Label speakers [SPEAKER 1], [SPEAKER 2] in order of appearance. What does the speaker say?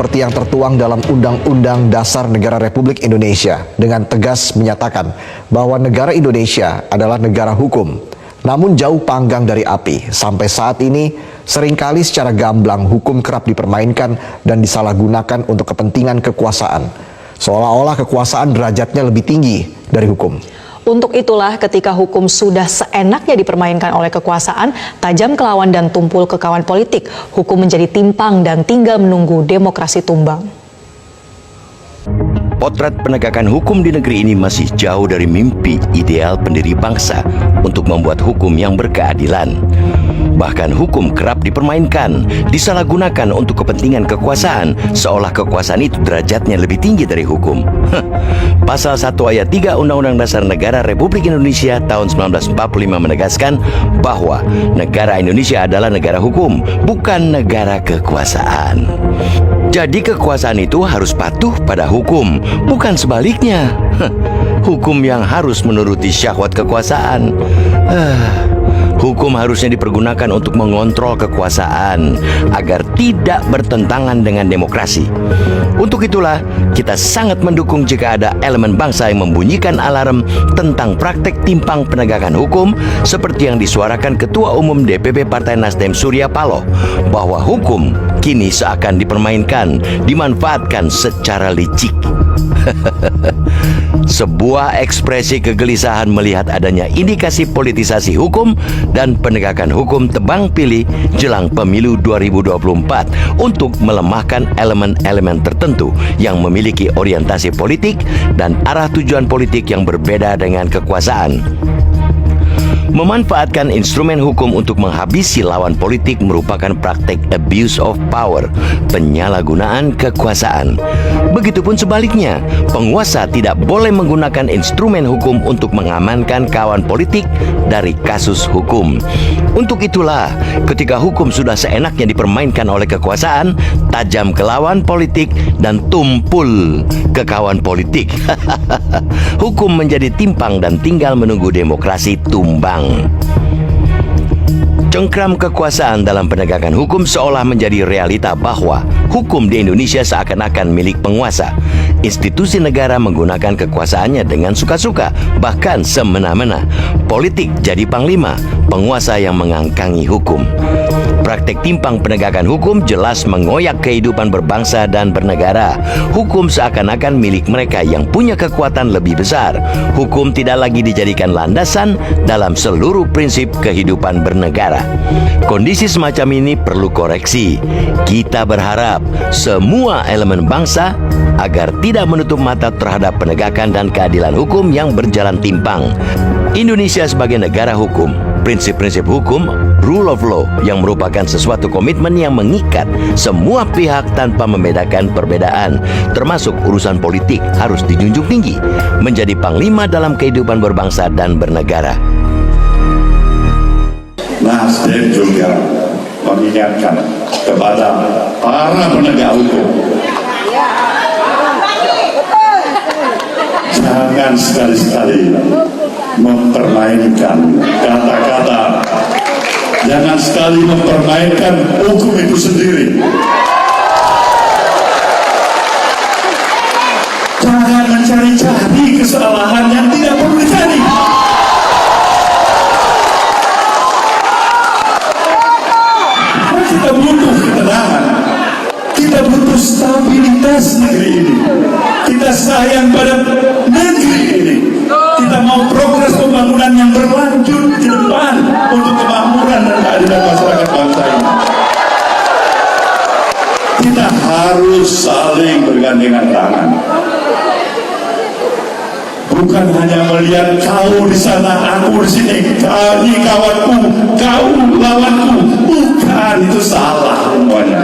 [SPEAKER 1] seperti yang tertuang dalam Undang-Undang Dasar Negara Republik Indonesia dengan tegas menyatakan bahwa negara Indonesia adalah negara hukum. Namun jauh panggang dari api, sampai saat ini seringkali secara gamblang hukum kerap dipermainkan dan disalahgunakan untuk kepentingan kekuasaan. Seolah-olah kekuasaan derajatnya lebih tinggi dari hukum.
[SPEAKER 2] Untuk itulah ketika hukum sudah seenaknya dipermainkan oleh kekuasaan, tajam ke lawan dan tumpul ke kawan politik, hukum menjadi timpang dan tinggal menunggu demokrasi tumbang.
[SPEAKER 3] Potret penegakan hukum di negeri ini masih jauh dari mimpi ideal pendiri bangsa untuk membuat hukum yang berkeadilan. Bahkan hukum kerap dipermainkan, disalahgunakan untuk kepentingan kekuasaan, seolah kekuasaan itu derajatnya lebih tinggi dari hukum. Pasal 1 ayat 3 Undang-Undang Dasar Negara Republik Indonesia tahun 1945 menegaskan bahwa negara Indonesia adalah negara hukum, bukan negara kekuasaan. Jadi kekuasaan itu harus patuh pada hukum, bukan sebaliknya. Hukum yang harus menuruti syahwat kekuasaan. Hukum harusnya dipergunakan untuk mengontrol kekuasaan agar tidak bertentangan dengan demokrasi. Untuk itulah, kita sangat mendukung jika ada elemen bangsa yang membunyikan alarm tentang praktek timpang penegakan hukum seperti yang disuarakan Ketua Umum DPP Partai Nasdem Surya Paloh, bahwa hukum kini seakan dipermainkan, dimanfaatkan secara licik. Sebuah ekspresi kegelisahan melihat adanya indikasi politisasi hukum dan penegakan hukum tebang pilih jelang pemilu 2024 untuk melemahkan elemen-elemen tertentu yang memiliki orientasi politik dan arah tujuan politik yang berbeda dengan kekuasaan. Memanfaatkan instrumen hukum untuk menghabisi lawan politik merupakan praktek abuse of power, penyalahgunaan kekuasaan. Begitupun sebaliknya, penguasa tidak boleh menggunakan instrumen hukum untuk mengamankan kawan politik dari kasus hukum. Untuk itulah, ketika hukum sudah seenaknya dipermainkan oleh kekuasaan, tajam ke lawan politik dan tumpul ke kawan politik. Hukum menjadi timpang dan tinggal menunggu demokrasi tumbang. Cengkram kekuasaan dalam penegakan hukum seolah menjadi realita bahwa hukum di Indonesia seakan-akan milik penguasa. Institusi negara menggunakan kekuasaannya dengan suka-suka, bahkan semena-mena. Politik jadi panglima, penguasa yang mengangkangi hukum. Praktek timpang penegakan hukum jelas mengoyak kehidupan berbangsa dan bernegara. Hukum seakan-akan milik mereka yang punya kekuatan lebih besar. Hukum tidak lagi dijadikan landasan dalam seluruh prinsip kehidupan bernegara. Kondisi semacam ini perlu koreksi. Kita berharap semua elemen bangsa agar tidak menutup mata terhadap penegakan dan keadilan hukum yang berjalan timpang. Indonesia sebagai negara hukum, prinsip-prinsip hukum, rule of law yang merupakan sesuatu komitmen yang mengikat semua pihak tanpa membedakan perbedaan, termasuk urusan politik, harus dijunjung tinggi, menjadi panglima dalam kehidupan berbangsa dan bernegara.
[SPEAKER 4] Nasdem juga mengingatkan kepada para penegak hukum, jangan sekali-sekali mempermainkan kata-kata, jangan sekali mempermainkan hukum itu sendiri. Jangan mencari-cari kesalahan yang tidak perlu dicari. Kita butuh ketenangan, kita butuh stabilitas negeri ini. Kita sayang pada negeri ini. Kita mau progres pembangunan yang berlanjut ke depan untuk kemakmuran dan keadilan masyarakat bangsa ini. Kita harus saling bergandengan tangan. Bukan hanya melihat kau di sana, aku di sini, kau ini kawanku, kau lawanku. Bukan, itu salah semuanya.